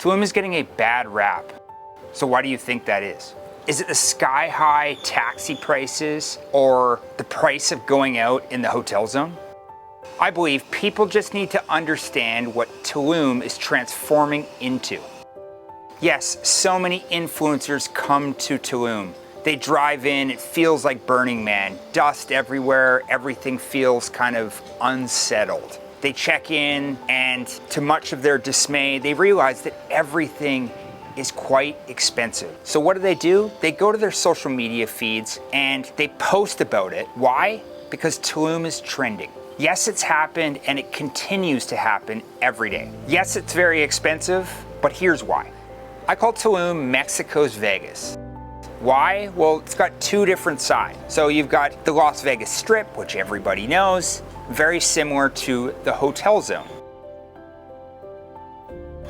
Tulum is getting a bad rap. So why do you think that is? Is it the sky-high taxi prices or the price of going out in the hotel zone? I believe people just need to understand what Tulum is transforming into. Yes, so many influencers come to Tulum. They drive in, it feels like Burning Man. Dust everywhere, everything feels kind of unsettled. They check in, and to much of their dismay, they realize that everything is quite expensive. So what do? They go to their social media feeds and they post about it. Why? Because Tulum is trending. Yes, it's happened and it continues to happen every day. Yes, it's very expensive, but here's why. I call Tulum Mexico's Vegas. Why? Well, it's got two different sides. So you've got the Las Vegas Strip, which everybody knows, very similar to the hotel zone.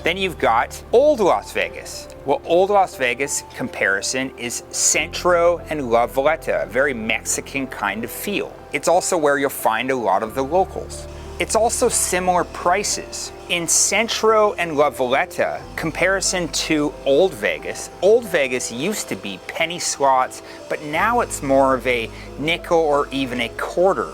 Then you've got Old Las Vegas. Well, Old Las Vegas comparison is Centro and La Villeta, a very Mexican kind of feel. It's also where you'll find a lot of the locals. It's also similar prices. In Centro and La Villeta, comparison to Old Vegas used to be penny slots, but now it's more of a nickel or even a quarter.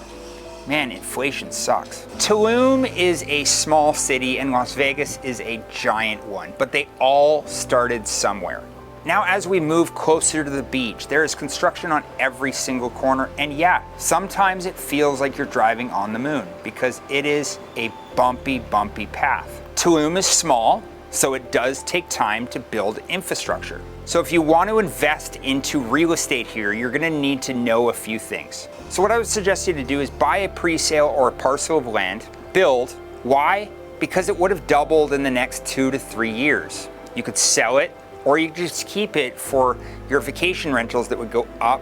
Man, inflation sucks. Tulum is a small city and Las Vegas is a giant one, but they all started somewhere. Now, as we move closer to the beach, there is construction on every single corner, and yeah, sometimes it feels like you're driving on the moon because it is a bumpy path. Tulum is small, so it does take time to build infrastructure. So if you want to invest into real estate here, you're gonna need to know a few things. So what I would suggest you to do is buy a pre-sale or a parcel of land, build. Why? Because it would have doubled in the next 2 to 3 years. You could sell it, or you could just keep it for your vacation rentals that would go up,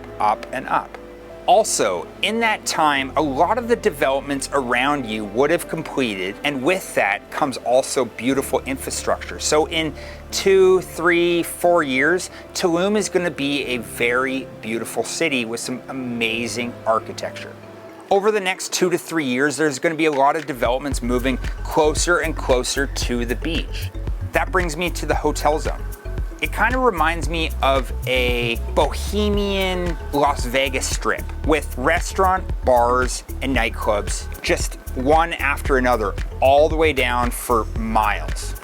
and up. Also, in that time, a lot of the developments around you would have completed, and with that comes also beautiful infrastructure. So in 2, 3, 4 years, Tulum is gonna be a very beautiful city with some amazing architecture. Over the next 2 to 3 years, there's gonna be a lot of developments moving closer and closer to the beach. That brings me to the hotel zone. It kind of reminds me of a bohemian Las Vegas Strip with restaurant, bars, and nightclubs, just one after another, all the way down for miles.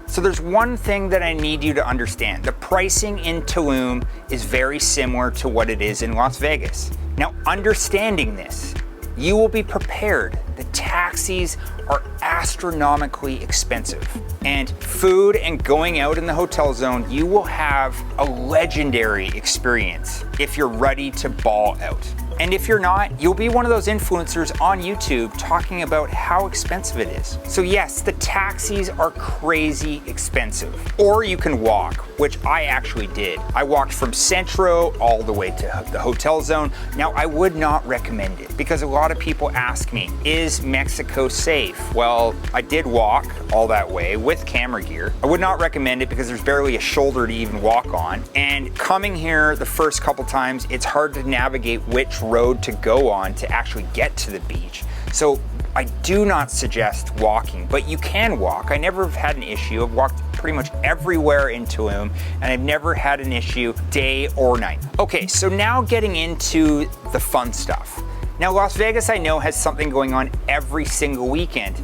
So there's one thing that I need you to understand. The pricing in Tulum is very similar to what it is in Las Vegas. Now, understanding this, you will be prepared. The taxis are astronomically expensive. And food and going out in the hotel zone, you will have a legendary experience if you're ready to ball out. And if you're not, you'll be one of those influencers on YouTube talking about how expensive it is. So yes, the taxis are crazy expensive. Or you can walk, which I actually did. I walked from Centro all the way to the hotel zone. Now, I would not recommend it because a lot of people ask me, is Mexico safe? Well, I did walk all that way with camera gear. I would not recommend it because there's barely a shoulder to even walk on. And coming here the first couple times, it's hard to navigate which road to go on to actually get to the beach. So I do not suggest walking, but you can walk. I never have had an issue. I've walked pretty much everywhere in Tulum, and I've never had an issue day or night. Okay, so now getting into the fun stuff. Now, Las Vegas, I know, has something going on every single weekend.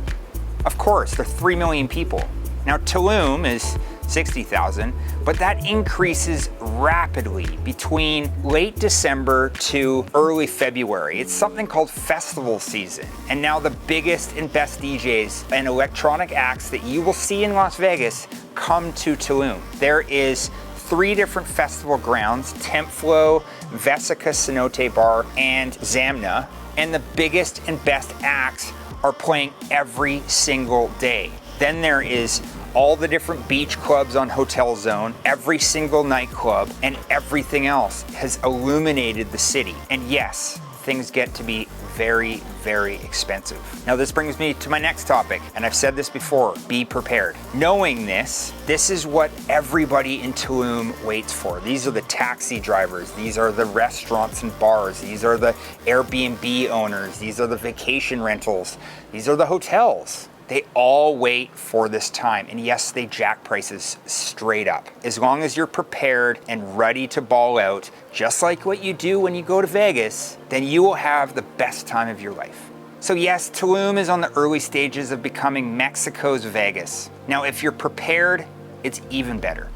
Of course, there are 3 million people. Now, Tulum is 60,000, but that increases rapidly between late December to early February. It's something called festival season. And now the biggest and best DJs and electronic acts that you will see in Las Vegas come to Tulum. There is 3 different festival grounds: Templo, Vesica Cenote Bar, and Zamna. And the biggest and best acts are playing every single day. Then there is all the different beach clubs on Hotel Zone, every single nightclub, and everything else has illuminated the city. And yes, things get to be very, very expensive. Now, this brings me to my next topic, and I've said this before, be prepared. Knowing this is what everybody in Tulum waits for. These are the taxi drivers, these are the restaurants and bars, these are the Airbnb owners, these are the vacation rentals, these are the hotels. They all wait for this time. And yes, they jack prices straight up. As long as you're prepared and ready to ball out, just like what you do when you go to Vegas, then you will have the best time of your life. So yes, Tulum is on the early stages of becoming Mexico's Vegas. Now, if you're prepared, it's even better.